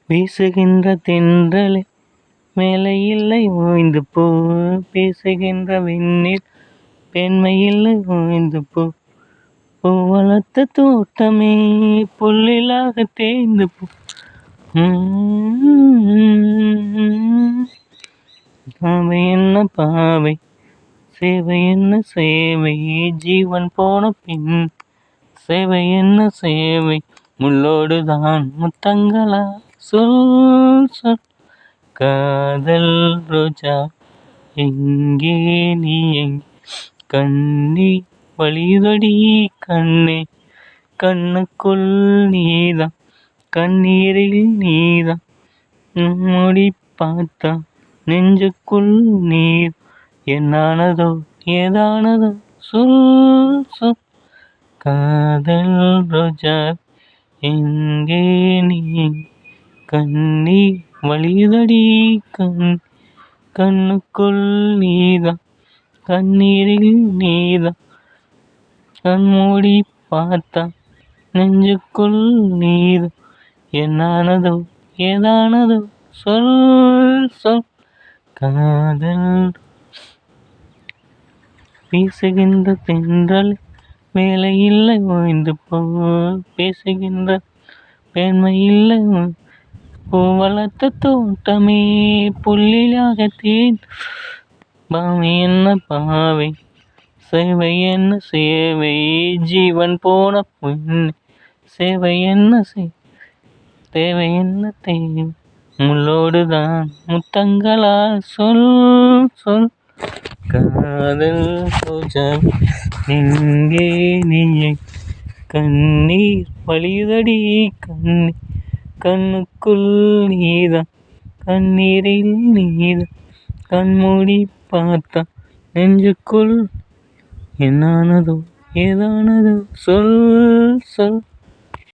வீசுகின்ற தென்றலே மேலே இல்லை ஓய்ந்து போ. பேசுகின்ற வெண்ணில் பெண்மை இல்லை ஓய்ந்து போ. பூ வளர்த்த தோட்டமே புல்லிலாக தேய்ந்து போ. பாவை என்ன பாவை, சேவை என்ன சேவை, ஜீவன் போன பின் சேவை என்ன சேவை, முள்ளோடுதான் முத்தங்களா, சொல் சொல். காதல் ரோஜா எங்கே நீ எங்கே, கண்ணி வழிதடி கண்ணே, கண்ணுக்குள் நீதான், கண்ணீரில் நீதான், மூடி பார்த்தா நெஞ்சுக்குள் நீர். என்னானதோ ஏதானதோ சொல் சொல். காதல் ரோஜா எங்கே நீ, கண்ணீர் வழிதடி கண்ணுக்குள் நீதான், கண்ணீரில் நீதான், கண்மூடி பார்த்தா நெஞ்சுக்குள் நீதான். என்னானதோ ஏதானதோ சொல் சொல். காதல் வீசுகின்ற தென்றல் வேலை இல்லை ஓய்ந்து போ. பேசுகின்ற பெண்மை இல்லை பூ வளர்த்த தோட்டமே புல்லிலாக தேன். பாவை என்ன பாவை, சேவை என்ன சேவை, ஜீவன் போன பொண்ணு சேவை என்ன தேவை என்ன தேவை, முள்ளோடுதான் முத்தங்களா, சொல் சொல். காதல் ரோஜா எங்கே நீ, கண்ணீர் வழிதடி கண்ணே, கண்ணுக்குள் நீதான், கண்ணீரில் நீதான், கண்மூடி பார்த்தா நெஞ்சுக்குள். என்னானதோ ஏதானதோ சொல் சொல்.